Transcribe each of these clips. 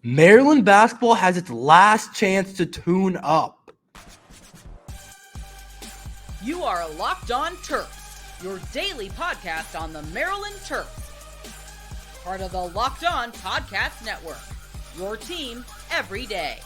Maryland basketball has its last chance to tune up. You are Locked On Terps, your daily podcast on the Maryland Terps. Part of the Locked On Podcast Network, your team every day.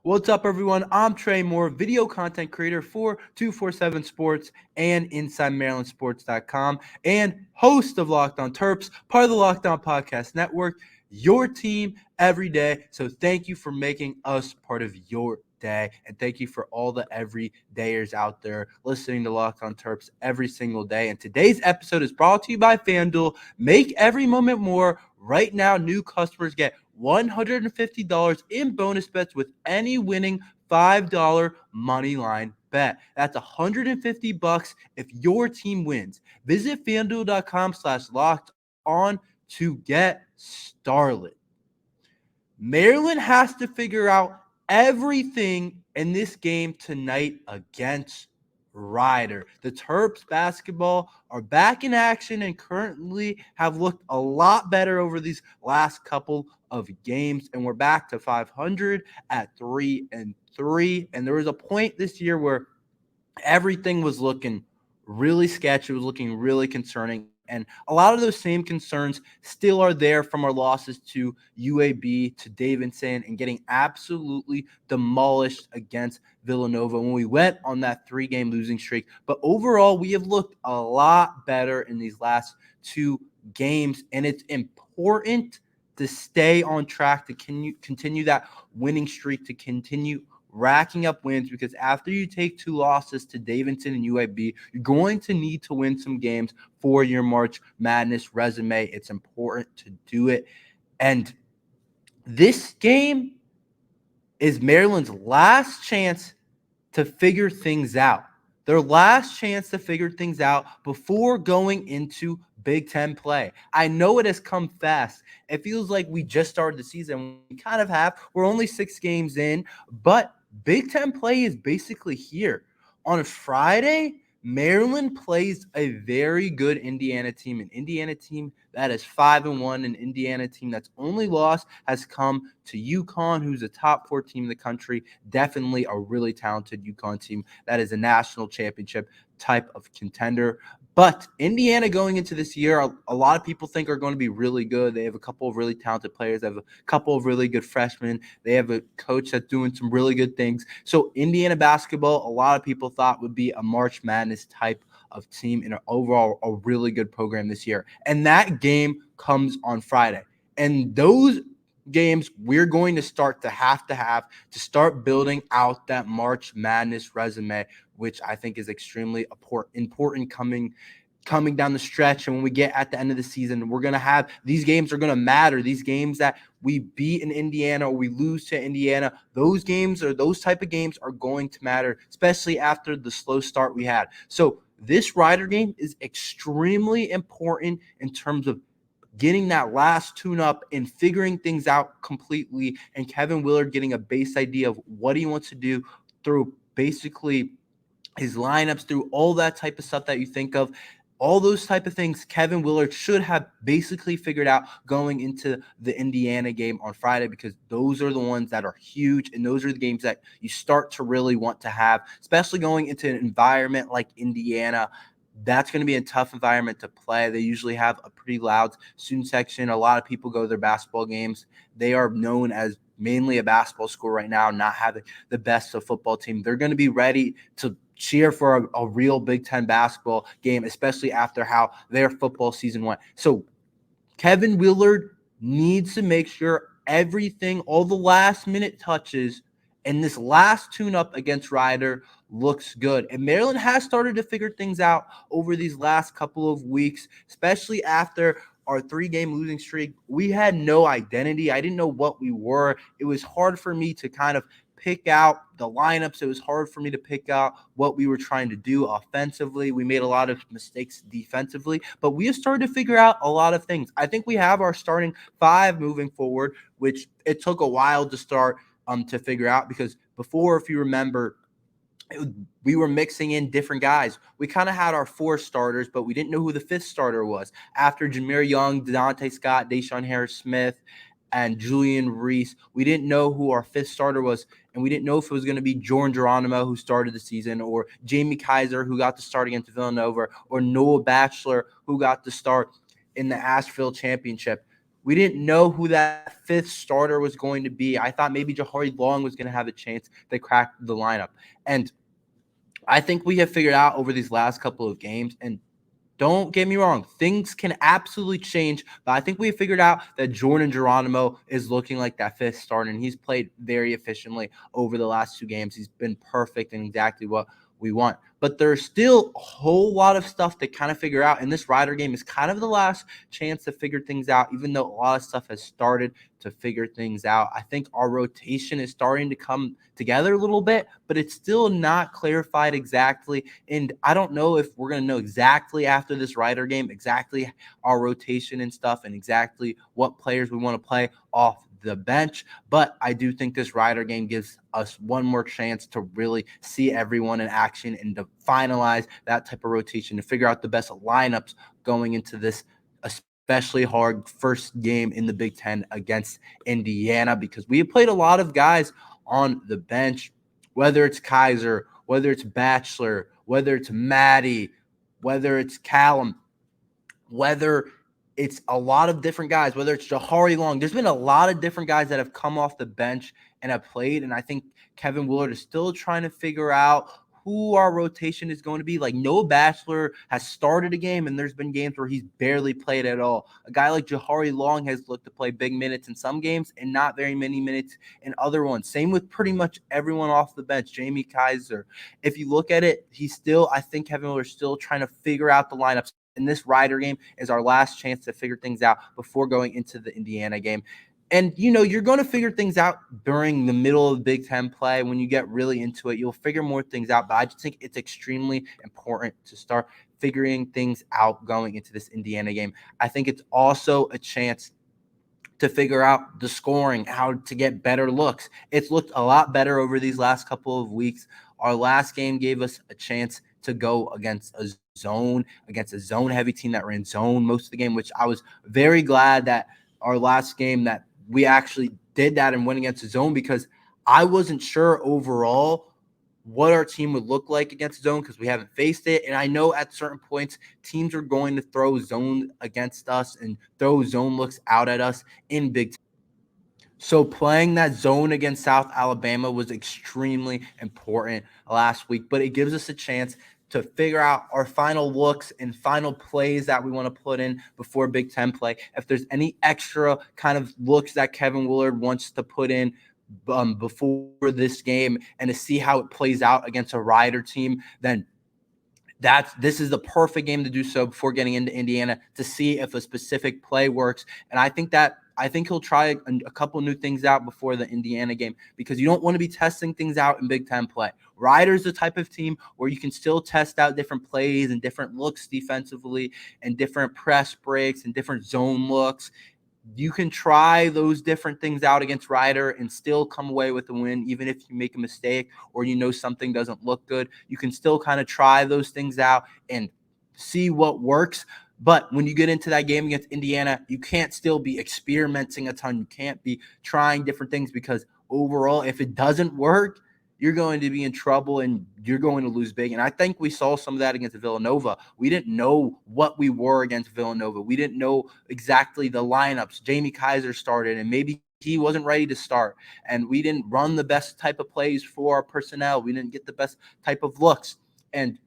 What's up, everyone? I'm Tre Moore, video content creator for 247 Sports and InsideMarylandSports.com, and host of Locked On Terps, part of the Locked On Podcast Network, your team every day. So thank you for making us part of your day, and thank you for all the everydayers out there listening to Locked On Terps every single day. And today's episode is brought to you by FanDuel. Make every moment more. Right now, new customers get $150 in bonus bets with any winning $5 money line bet. That's $150 if your team wins. Visit FanDuel.com/locked on to get started. Maryland has to figure out everything in this game tonight against Rider. The Terps basketball are back in action and currently have looked a lot better over these last couple of games, and we're back to 500 at 3-3. And there was a point this year where everything was looking really sketchy. It was looking really concerning. And a lot of those same concerns still are there from our losses to UAB, to Davidson, and getting absolutely demolished against Villanova when we went on that 3-game losing streak. But overall, we have looked a lot better in these last 2 games, and it's important to stay on track, to continue that winning streak, to continue racking up wins, because after you take 2 losses to Davidson and UAB, you're going to need to win some games for your March Madness resume. It's important to do it. And this game is Maryland's last chance to figure things out. Their last chance to figure things out before going into Big Ten play. I know it has come fast. It feels like we just started the season. We kind of have. We're only 6 games in, but Big Ten play is basically here. On Friday, Maryland plays a very good Indiana team, an Indiana team that is 5-1, an Indiana team that's only loss has come to UConn, who's a top 4 team in the country, definitely a really talented UConn team that is a national championship type of contender. But Indiana going into this year, a lot of people think are going to be really good. They have a couple of really talented players. They have a couple of really good freshmen. They have a coach that's doing some really good things. So Indiana basketball, a lot of people thought would be a March Madness type of team and overall a really good program this year. And that game comes on Friday. And those games we're going to start to have to start building out that March Madness resume, which I think is extremely important coming down the stretch. And when we get at the end of the season, we're going to have these games are going to matter. These games that we beat in Indiana or we lose to Indiana, those games or those type of games are going to matter, especially after the slow start we had. So this Rider game is extremely important in terms of getting that last tune-up and figuring things out completely, and Kevin Willard getting a base idea of what he wants to do through basically his lineups, through all that type of stuff that you think of. All those type of things Kevin Willard should have basically figured out going into the Indiana game on Friday, because those are the ones that are huge, and those are the games that you start to really want to have, especially going into an environment like Indiana. That's going to be a tough environment to play. They usually have a pretty loud student section. A lot of people go to their basketball games. They are known as mainly a basketball school right now, not having the best of football team. They're going to be ready to cheer for a real Big Ten basketball game, especially after how their football season went. So Kevin Willard needs to make sure everything, all the last minute touches and this last tune-up against Rider looks good. And Maryland has started to figure things out over these last couple of weeks, especially after our 3-game losing streak. We had no identity. I didn't know what we were. It was hard for me to kind of pick out the lineups. It was hard for me to pick out what we were trying to do offensively. We made a lot of mistakes defensively, but we have started to figure out a lot of things. I think we have our starting 5 moving forward, which it took a while to start to figure out, because before, if you remember, we were mixing in different guys. We kind of had our 4 starters, but we didn't know who the 5th starter was. After Jameer Young, Dante Scott, Deshaun Harris-Smith, and Julian Reese, we didn't know who our 5th starter was, and we didn't know if it was going to be Jordan Geronimo, who started the season, or Jamie Kaiser, who got to start against Villanova, or Noah Batchelor, who got to start in the Asheville Championship. We didn't know who that 5th starter was going to be. I thought maybe Jahari Long was going to have a chance to crack the lineup. And I think we have figured out over these last couple of games, and don't get me wrong, things can absolutely change, but I think we have figured out that Jordan Geronimo is looking like that 5th starter, and he's played very efficiently over the last 2 games. He's been perfect and exactly what we want. But there's still a whole lot of stuff to kind of figure out, and this Rider game is kind of the last chance to figure things out, even though a lot of stuff has started to figure things out. I think our rotation is starting to come together a little bit, but it's still not clarified exactly, and I don't know if we're going to know exactly after this Rider game exactly our rotation and stuff and exactly what players we want to play off the bench. But I do think this Rider game gives us one more chance to really see everyone in action and to finalize that type of rotation, to figure out the best lineups going into this especially hard first game in the Big Ten against Indiana, because we have played a lot of guys on the bench, whether it's Kaiser, whether it's Batchelor, whether it's Maddie, whether it's Callum, whether it's a lot of different guys, whether it's Jahari Long. There's been a lot of different guys that have come off the bench and have played, and I think Kevin Willard is still trying to figure out who our rotation is going to be. Like, Noah Batchelor has started a game, and there's been games where he's barely played at all. A guy like Jahari Long has looked to play big minutes in some games and not very many minutes in other ones. Same with pretty much everyone off the bench. Jamie Kaiser. If you look at it, I think Kevin Willard is still trying to figure out the lineups. And this Rider game is our last chance to figure things out before going into the Indiana game. And, you're going to figure things out during the middle of Big Ten play. When you get really into it, you'll figure more things out. But I just think it's extremely important to start figuring things out going into this Indiana game. I think it's also a chance to figure out the scoring, how to get better looks. It's looked a lot better over these last couple of weeks. Our last game gave us a chance to go against a zone heavy team that ran zone most of the game, which I was very glad that our last game that we actually did that and went against a zone, because I wasn't sure overall what our team would look like against zone because we haven't faced it. And I know at certain points teams are going to throw zone against us and throw zone looks out at us in Big Ten. So playing that zone against South Alabama was extremely important last week, but it gives us a chance to figure out our final looks and final plays that we want to put in before Big Ten play. If there's any extra kind of looks that Kevin Willard wants to put in before this game and to see how it plays out against a Rider team, then this is the perfect game to do so before getting into Indiana, to see if a specific play works. And I think he'll try a couple new things out before the Indiana game, because you don't want to be testing things out in Big Ten play. Rider's the type of team where you can still test out different plays and different looks defensively and different press breaks and different zone looks. You can try those different things out against Rider and still come away with a win, even if you make a mistake or something doesn't look good. You can still kind of try those things out and see what works. But when you get into that game against Indiana, you can't still be experimenting a ton. You can't be trying different things, because overall, if it doesn't work, you're going to be in trouble and you're going to lose big. And I think we saw some of that against Villanova. We didn't know what we were against Villanova. We didn't know exactly the lineups. Jamie Kaiser started, and maybe he wasn't ready to start. And we didn't run the best type of plays for our personnel. We didn't get the best type of looks. And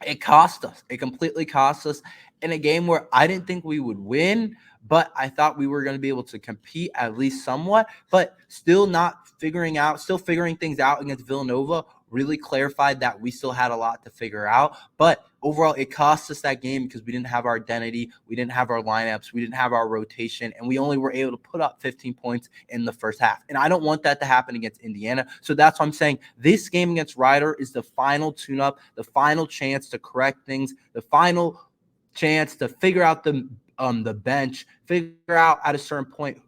it cost us. It completely cost us in a game where I didn't think we would win, but I thought we were going to be able to compete at least somewhat, but still figuring things out against Villanova really clarified that we still had a lot to figure out. But overall, it cost us that game because we didn't have our identity, we didn't have our lineups, we didn't have our rotation, and we only were able to put up 15 points in the first half. And I don't want that to happen against Indiana. So that's why I'm saying this game against Rider is the final tune-up, the final chance to correct things, the final chance to figure out the bench, figure out at a certain point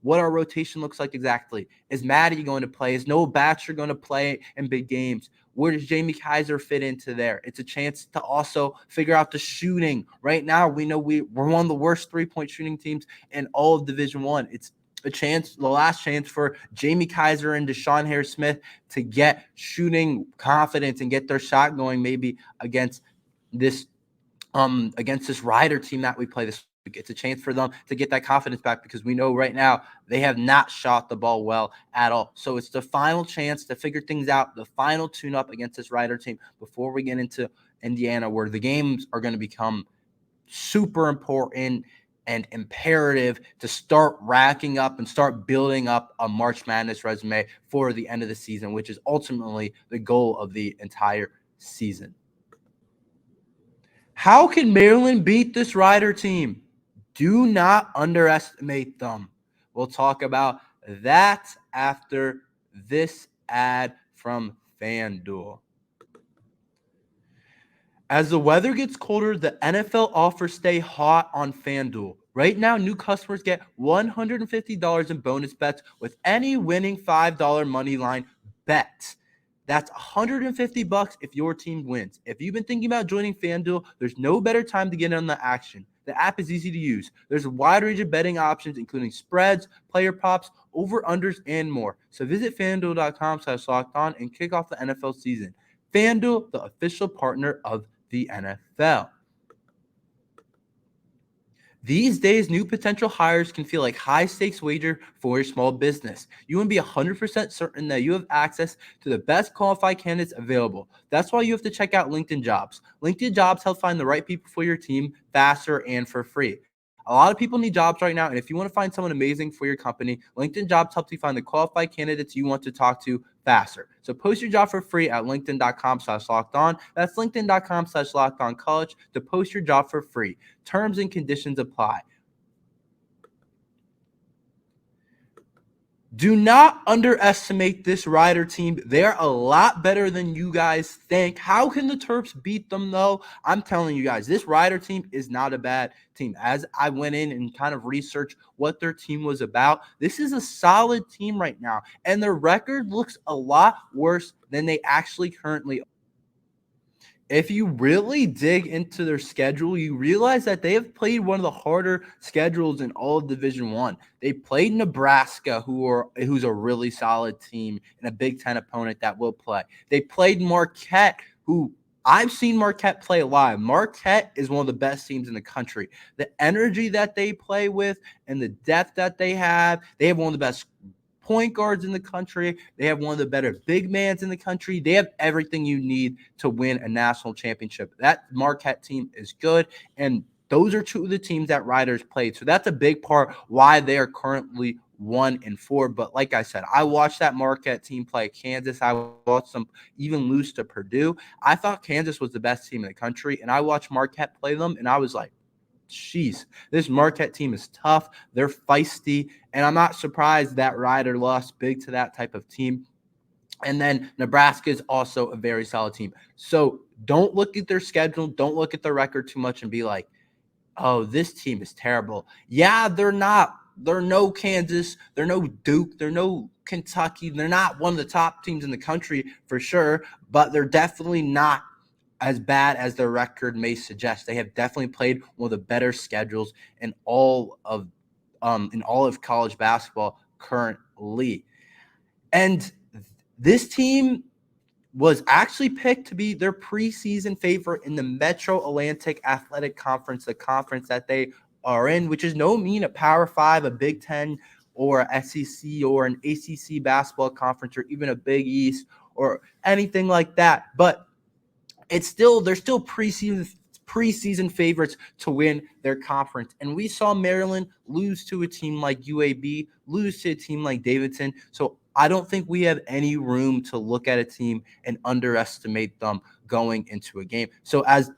what our rotation looks like exactly. Is Maddie going to play? Is Noah Batchelor going to play in big games? Where does Jamie Kaiser fit into there? It's a chance to also figure out the shooting. Right now, we know we're one of the worst three-point shooting teams in all of Division I. It's a chance, the last chance for Jamie Kaiser and Deshaun Harris-Smith to get shooting confidence and get their shot going maybe against this Rider team that we play this week. It's a chance for them to get that confidence back because we know right now they have not shot the ball well at all. So it's the final chance to figure things out, the final tune-up against this Rider team before we get into Indiana, where the games are going to become super important and imperative to start racking up and start building up a March Madness resume for the end of the season, which is ultimately the goal of the entire season. How can Maryland beat this Rider team? Do not underestimate them. We'll talk about that after this ad from FanDuel. As the weather gets colder, the NFL offers stay hot on FanDuel. Right now, new customers get $150 in bonus bets with any winning $5 moneyline bet. That's $150 if your team wins. If you've been thinking about joining FanDuel, there's no better time to get in on the action. The app is easy to use. There's a wide range of betting options, including spreads, player props, over-unders, and more. So visit FanDuel.com/lockedon and kick off the NFL season. FanDuel, the official partner of the NFL. These days, new potential hires can feel like high-stakes wager for your small business. You want to be 100% certain that you have access to the best qualified candidates available. That's why you have to check out LinkedIn Jobs. LinkedIn Jobs help find the right people for your team faster and for free. A lot of people need jobs right now, and if you want to find someone amazing for your company, LinkedIn Jobs helps you find the qualified candidates you want to talk to faster. So post your job for free at linkedin.com/lockedon. That's linkedin.com/lockedoncollege to post your job for free. Terms and conditions apply. Do not underestimate this Rider team. They're a lot better than you guys think. How can the Terps beat them, though? I'm telling you guys, this Rider team is not a bad team. As I went in and kind of researched what their team was about, this is a solid team right now, and their record looks a lot worse than they actually currently are. If you really dig into their schedule, you realize that they have played one of the harder schedules in all of Division I. They played Nebraska, who's a really solid team and a Big Ten opponent that will play. They played Marquette, who I've seen Marquette play live. Marquette is one of the best teams in the country. The energy that they play with and the depth that they have one of the best point guards in the country. They have one of the better big mans in the country. They have everything you need to win a national championship. That Marquette team is good, and those are two of the teams that Riders played. So that's a big part why they are currently 1-4. But like I said, I watched that Marquette team play Kansas. I watched them even lose to Purdue. I thought Kansas was the best team in the country, and I watched Marquette play them, and I was like, jeez, this Marquette team is tough. They're feisty, and I'm not surprised that Rider lost big to that type of team. And then Nebraska is also a very solid team. So don't look at their schedule. Don't look at their record too much and be like, oh, this team is terrible. Yeah, they're not. They're no Kansas. They're no Duke. They're no Kentucky. They're not one of the top teams in the country for sure, but they're definitely not as bad as their record may suggest. They have definitely played one of the better schedules in all of college basketball currently. And this team was actually picked to be their preseason favorite in the Metro Atlantic Athletic Conference, the conference that they are in, which is no mean a Power 5, a Big Ten, or a SEC or an ACC basketball conference, or even a Big East or anything like that. But they're still preseason favorites to win their conference. And we saw Maryland lose to a team like UAB, lose to a team like Davidson. So I don't think we have any room to look at a team and underestimate them going into a game. So as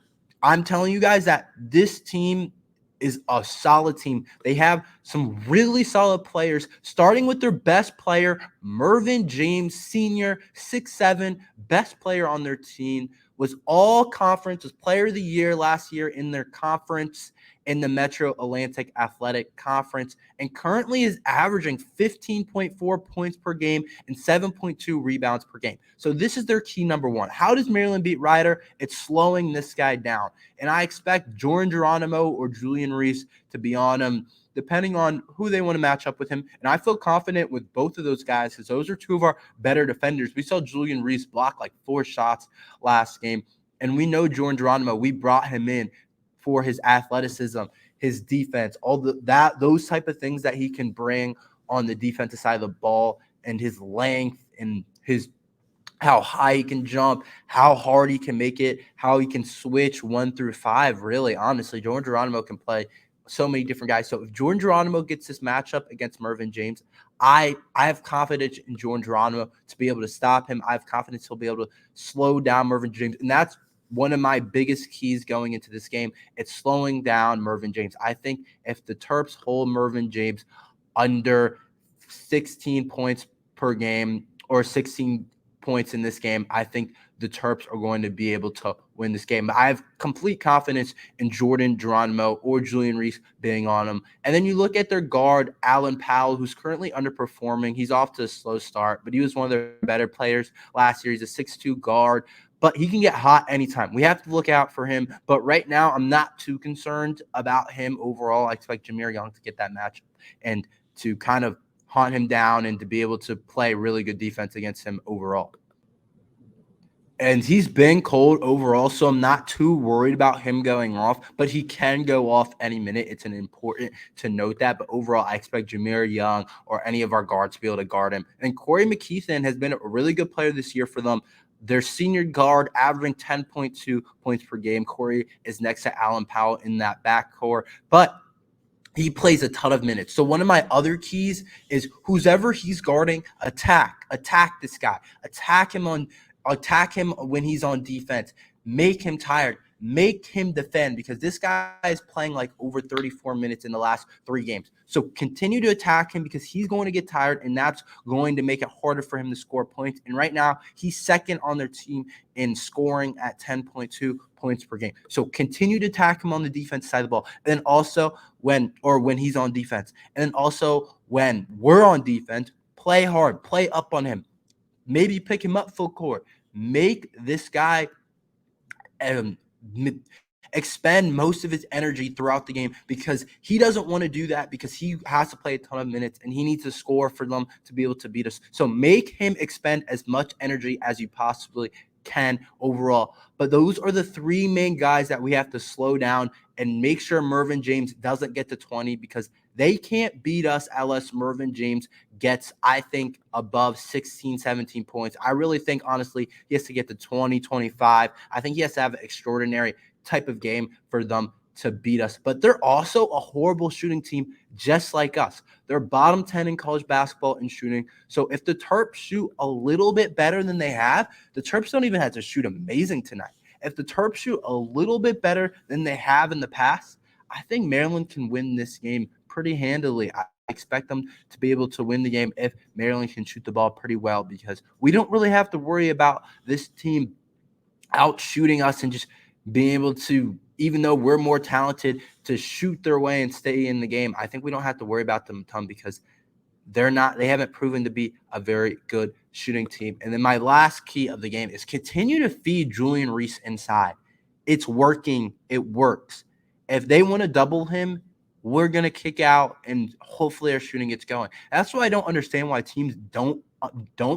I'm telling you guys that this team is a solid team. They have some really solid players, starting with their best player, Mervyn James, senior, 6'7", best player on their team, was all conference, was player of the year last year in their conference, in the Metro Atlantic Athletic Conference and currently is averaging 15.4 points per game and 7.2 rebounds per game. So this is their key number one. How does Maryland beat Rider? It's slowing this guy down. And I expect Jordan Geronimo or Julian Reese to be on him, depending on who they want to match up with him. And I feel confident with both of those guys because those are two of our better defenders. We saw Julian Reese block like 4 shots last game. And we know Jordan Geronimo, we brought him in for his athleticism, his defense, those type of things that he can bring on the defensive side of the ball, and his length and how high he can jump, how hard he can make it, how he can switch 1 through 5. Really, honestly, Jordan Geronimo can play so many different guys. So if Jordan Geronimo gets this matchup against Mervyn James, I have confidence in Jordan Geronimo to be able to stop him. I have confidence he'll be able to slow down Mervyn James, and that's one of my biggest keys going into this game. It's slowing down Mervyn James. I think if the Terps hold Mervyn James under 16 points per game or 16 points in this game, I think the Terps are going to be able to win this game. I have complete confidence in Jordan Geronimo or Julian Reese being on him. And then you look at their guard, Alan Powell, who's currently underperforming. He's off to a slow start, but he was one of their better players last year. He's a 6'2" guard, but he can get hot anytime. We have to look out for him. But right now, I'm not too concerned about him overall. I expect Jameer Young to get that matchup and to kind of hunt him down and to be able to play really good defense against him overall. And he's been cold overall, so I'm not too worried about him going off, but he can go off any minute. It's important to note that. But overall, I expect Jameer Young or any of our guards to be able to guard him. And Corey McKeithen has been a really good player this year for them. Their senior guard averaging 10.2 points per game. Corey is next to Alan Powell in that backcourt, but he plays a ton of minutes. So one of my other keys is whoever he's guarding, attack this guy, attack him when he's on defense, make him tired, make him defend, because this guy is playing like over 34 minutes in the last 3 games. So continue to attack him because he's going to get tired, and that's going to make it harder for him to score points. And right now, he's second on their team in scoring at 10.2 points per game. So continue to attack him on the defense side of the ball. And then also when he's on defense. And then also when we're on defense, play hard, play up on him. Maybe pick him up full court. Make this guy expend most of his energy throughout the game, because he doesn't want to do that, because he has to play a ton of minutes and he needs to score for them to be able to beat us. So make him expend as much energy as you possibly can overall. But those are the 3 main guys that we have to slow down and make sure Mervyn James doesn't get to 20, because they can't beat us unless Mervyn James gets, I think, above 16, 17 points. I really think, honestly, he has to get to 20, 25. I think he has to have an extraordinary type of game for them to beat us. But they're also a horrible shooting team, just like us. They're bottom 10 in college basketball in shooting. So if the Terps shoot a little bit better than they have, the Terps don't even have to shoot amazing tonight. If the Terps shoot a little bit better than they have in the past, I think Maryland can win this game pretty handily. I expect them to be able to win the game if Maryland can shoot the ball pretty well, because we don't really have to worry about this team out shooting us and just being able to, even though we're more talented, to shoot their way and stay in the game. I think we don't have to worry about them a ton, because they haven't proven to be a very good shooting team. And then my last key of the game is continue to feed Julian Reese inside. It's working. It works. If they want to double him, we're going to kick out, and hopefully our shooting gets going. That's why I don't understand why teams don't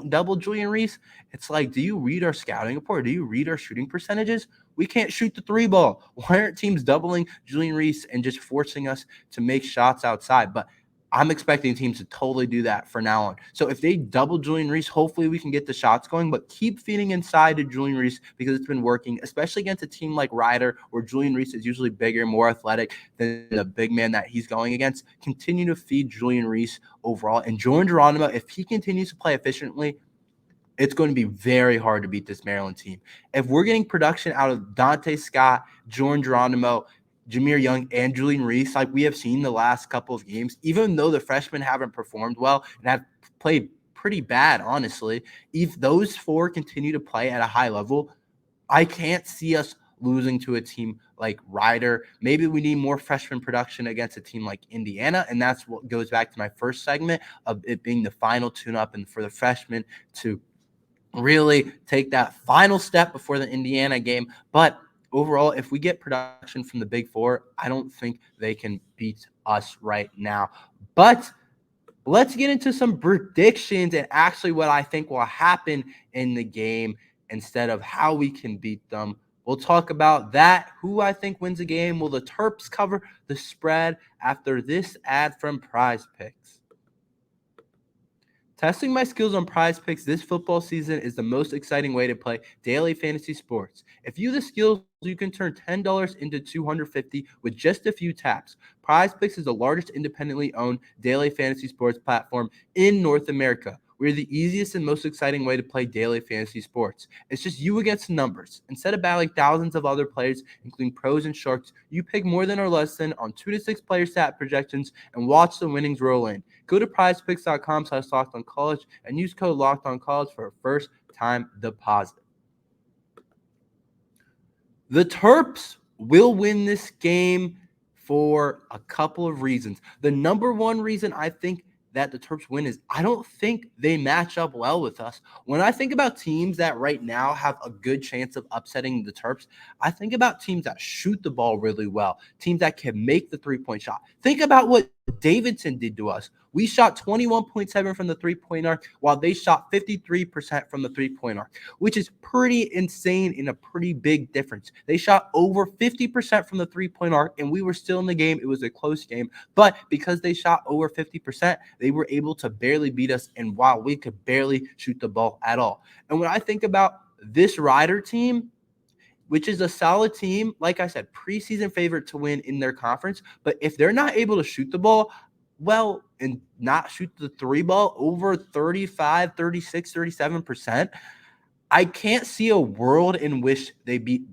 double Julian Reese. It's like, do you read our scouting report? Do you read our shooting percentages? We can't shoot the 3 ball. Why aren't teams doubling Julian Reese and just forcing us to make shots outside? But I'm expecting teams to totally do that from now on. So if they double Julian Reese, hopefully we can get the shots going, but keep feeding inside to Julian Reese, because it's been working, especially against a team like Rider, where Julian Reese is usually bigger, more athletic than the big man that he's going against. Continue to feed Julian Reese overall. And Jordan Geronimo, if he continues to play efficiently, it's going to be very hard to beat this Maryland team. If we're getting production out of Dante Scott, Jordan Geronimo, Jameer Young, and Julian Reese, like we have seen the last couple of games, even though the freshmen haven't performed well and have played pretty bad, honestly, if those 4 continue to play at a high level, I can't see us losing to a team like Ryder. Maybe we need more freshman production against a team like Indiana, and that's what goes back to my first segment of it being the final tune-up and for the freshmen to really take that final step before the Indiana game. But overall, if we get production from the Big Four, I don't think they can beat us right now. But let's get into some predictions and actually what I think will happen in the game instead of how we can beat them. We'll talk about that, who I think wins the game. Will the Terps cover the spread after this ad from PrizePicks? Testing my skills on PrizePicks this football season is the most exciting way to play daily fantasy sports. If you have the skills, you can turn $10 into $250 with just a few taps. PrizePicks is the largest independently owned daily fantasy sports platform in North America. We're the easiest and most exciting way to play daily fantasy sports. It's just you against the numbers. Instead of battling thousands of other players, including pros and sharks, you pick more than or less than on 2 to 6 player stat projections and watch the winnings roll in. Go to prizepicks.com/lockedoncollege and use code LOCKEDONCollege for a first-time deposit. The Terps will win this game for a couple of reasons. The number one reason I think that the Terps win is I don't think they match up well with us. When I think about teams that right now have a good chance of upsetting the Terps, I think about teams that shoot the ball really well, teams that can make the three-point shot. Think about what Davidson did to us. We shot 21.7 from the three-point arc, while they shot 53% from the three-point arc, which is pretty insane and a pretty big difference. They shot over 50% from the three-point arc, and we were still in the game. It was a close game, but because they shot over 50%, they were able to barely beat us, and wow, we could barely shoot the ball at all. And when I think about this Rider team, which is a solid team, like I said, preseason favorite to win in their conference, but if they're not able to shoot the ball well and not shoot the three ball over 35, 36, 37%, I can't see a world in which they beat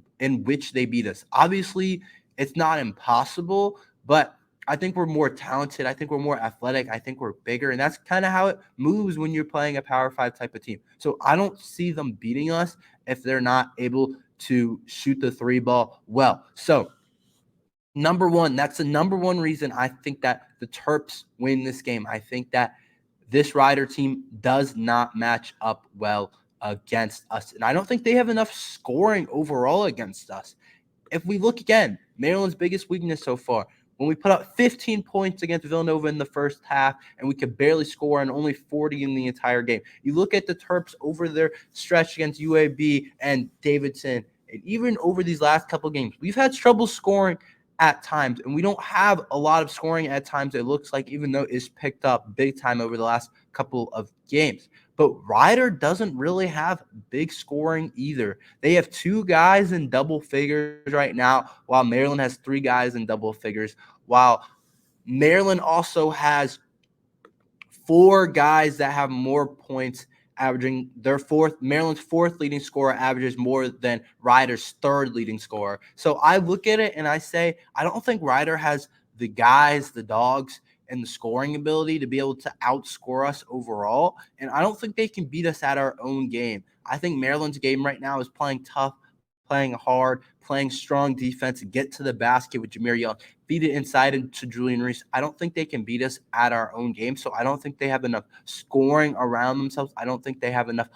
us. Obviously, it's not impossible, but I think we're more talented. I think we're more athletic. I think we're bigger, and that's kind of how it moves when you're playing a Power 5 type of team. So I don't see them beating us if they're not able to shoot the three ball well. So number one, that's the number one reason I think that the Terps win this game. I think that this Rider team does not match up well against us. And I don't think they have enough scoring overall against us. If we look again, Maryland's biggest weakness so far, when we put up 15 points against Villanova in the first half and we could barely score and only 40 in the entire game. You look at the Terps over their stretch against UAB and Davidson, and even over these last couple games, we've had trouble scoring at times, and we don't have a lot of scoring at times, it looks like, even though it's picked up big time over the last couple of games. But Rider doesn't really have big scoring either. They have 2 guys in double figures right now, while Maryland has 3 guys in double figures, while Maryland also has 4 guys that have more points, averaging Maryland's 4th leading scorer averages more than Rider's 3rd leading scorer. So I look at it and I say, I don't think Rider has the guys, the dogs, and the scoring ability to be able to outscore us overall. And I don't think they can beat us at our own game. I think Maryland's game right now is playing tough, playing hard, playing strong defense, get to the basket with Jameer Young, feed it inside into Julian Reese. I don't think they can beat us at our own game. So I don't think they have enough scoring around themselves. I don't think they have enough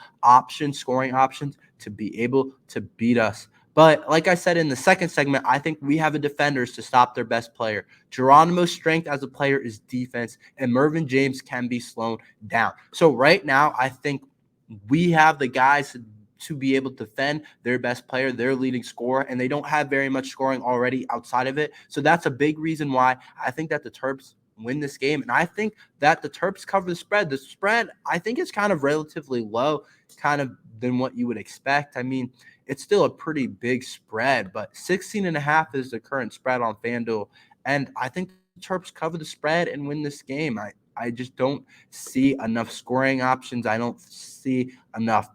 scoring options to be able to beat us. But like I said in the second segment, I think we have the defenders to stop their best player. Geronimo's strength as a player is defense, and Mervyn James can be slowed down. So right now, I think we have the guys to be able to defend their best player, their leading scorer, and they don't have very much scoring already outside of it. So that's a big reason why I think that the Terps win this game. And I think that the Terps cover the spread. The spread, I think, is kind of relatively low, kind of than what you would expect. I mean, it's still a pretty big spread, but 16.5 is the current spread on FanDuel. And I think the Terps cover the spread and win this game. I just don't see enough scoring options. I don't see enough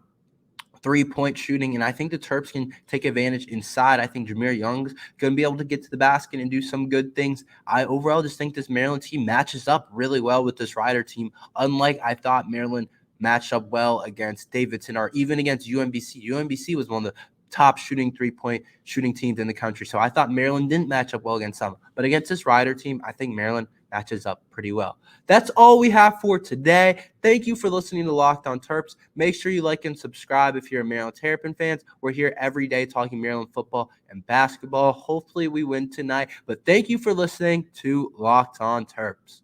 three-point shooting, and I think the Terps can take advantage inside. I think Jameer Young's going to be able to get to the basket and do some good things. I overall just think this Maryland team matches up really well with this Rider team, unlike I thought Maryland matched up well against Davidson or even against UMBC. UMBC was one of the top three-point shooting teams in the country. So I thought Maryland didn't match up well against them. But against this Rider team, I think Maryland matches up pretty well. That's all we have for today. Thank you for listening to Locked On Terps. Make sure you like and subscribe if you're a Maryland Terrapin fans. We're here every day talking Maryland football and basketball. Hopefully we win tonight. But thank you for listening to Locked On Terps.